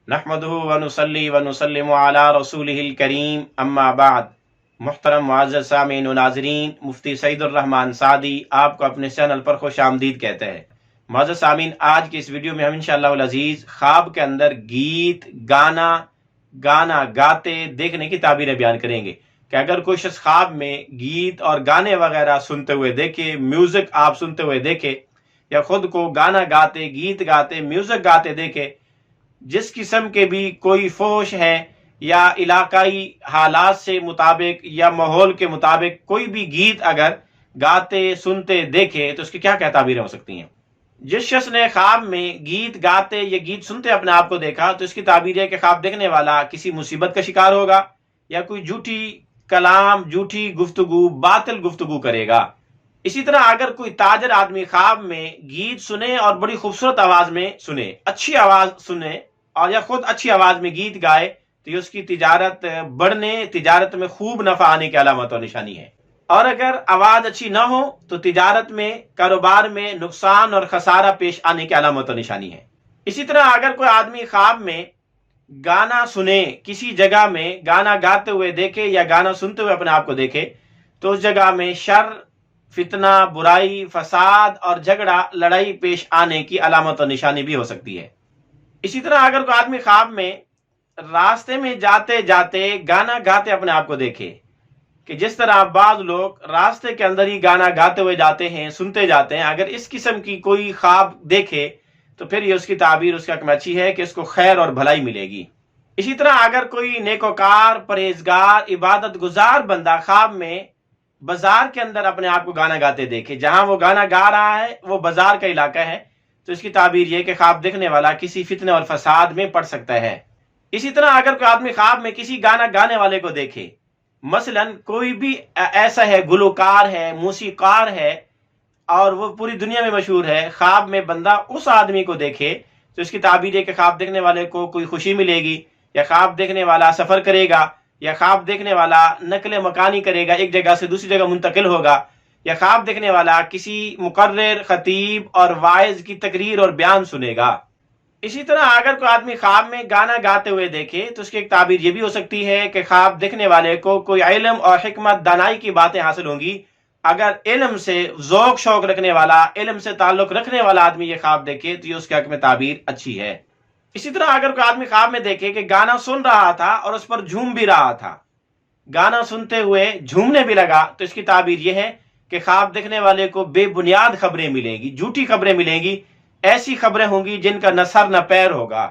नहमदुहु व नुसल्ली व नुसल्लिमु अला रसूलिहिल करीम अम्मा बाद। मुहतरम मुअज़्ज़ज़ सामीन व नाज़रीन, मुफ्ती सईदुर रहमान सादी आपको अपने चैनल पर खुश आमदीद कहते हैं। मुअज़्ज़ज़ सामीन, आज की इस वीडियो में हम इंशाअल्लाह वल अज़ीज़ ख्वाब के अंदर गीत गाना गाते देखने की ताबीरें बयान करेंगे कि अगर कोई शख्स ख्वाब में गीत और गाने वगैरह सुनते हुए देखे, म्यूजिक आप सुनते हुए देखे, या खुद को गाना गाते, गीत गाते, म्यूजिक गाते देखे, जिस किस्म के भी कोई फोश है या इलाकाई हालात से मुताबिक या माहौल के मुताबिक कोई भी गीत अगर गाते सुनते देखे तो उसकी क्या क्या ताबीरें हो सकती हैं। जिस शख्स ने ख्वाब में गीत गाते या गीत सुनते अपने आप को देखा तो इसकी ताबीर है कि ख्वाब देखने वाला किसी मुसीबत का शिकार होगा या कोई झूठी कलाम, झूठी गुफ्तगू, बातिल गुफ्तगू करेगा। इसी तरह अगर कोई ताजर आदमी ख्वाब में गीत सुने और बड़ी खूबसूरत आवाज में सुने, अच्छी आवाज सुने और या खुद अच्छी आवाज में गीत गाए तो ये उसकी तिजारत बढ़ने, तिजारत में खूब नफा आने की अलामत और निशानी है। और अगर आवाज अच्छी ना हो तो तिजारत में, कारोबार में नुकसान और खसारा पेश आने की अलामत और निशानी है। इसी तरह अगर कोई आदमी ख्वाब में गाना सुने, किसी जगह में गाना गाते हुए देखे या गाना सुनते हुए अपने आप को देखे तो उस जगह में शर, फितना, बुराई, फसाद और झगड़ा, लड़ाई पेश आने की अलामत और निशानी भी हो सकती है। इसी तरह अगर कोई आदमी ख्वाब में रास्ते में जाते जाते गाना गाते अपने आप को देखे कि जिस तरह बाज लोग रास्ते के अंदर ही गाना गाते हुए जाते हैं, सुनते जाते हैं, अगर इस किस्म की कोई ख्वाब देखे तो फिर ये उसकी ताबीर उसका अच्छी है कि इसको खैर और भलाई मिलेगी। इसी तरह अगर कोई नेकोकार, परहेजगार, इबादत गुजार बंदा ख्वाब में बाजार के अंदर अपने आप को गाना गाते देखे, जहां वो गाना गा रहा है वो बाजार का इलाका है, तो इसकी ताबीर ये कि ख्वाब देखने वाला किसी फितने और फसाद में पड़ सकता है। इसी तरह अगर कोई आदमी ख्वाब में किसी गाना गाने वाले को देखे, मसलन कोई भी ऐसा है, गुलकार है, मूसीकार है और वो पूरी दुनिया में मशहूर है, ख्वाब में बंदा उस आदमी को देखे तो इसकी ताबीर है कि ख्वाब देखने वाले को कोई खुशी मिलेगी, या ख्वाब देखने वाला सफर करेगा, या ख्वाब देखने वाला नकल मकानी करेगा, एक जगह से दूसरी जगह मुंतकिल होगा, या ख्वाब देखने वाला किसी मुकर्रिर, खतीब और वाइज की तकरीर और बयान सुनेगा। इसी तरह अगर कोई आदमी ख्वाब में गाना गाते हुए देखे तो उसकी एक ताबीर ये भी हो सकती है कि ख्वाब देखने वाले को कोई इल्म और हिकमत, दानाई की बातें हासिल होंगी। अगर इल्म से ज़ौक़ शौक रखने वाला, इल्म से ताल्लुक रखने वाला आदमी ये ख्वाब देखे तो ये उसके हक में ताबीर अच्छी है। इसी तरह अगर कोई आदमी ख्वाब में देखे कि गाना सुन रहा था और उस पर झूम भी रहा था, गाना सुनते हुए झूमने भी लगा, तो इसकी ताबीर यह है कि ख्वाब देखने वाले को बेबुनियाद खबरें मिलेंगी, झूठी खबरें मिलेंगी, ऐसी खबरें होंगी जिनका न सर न पैर होगा।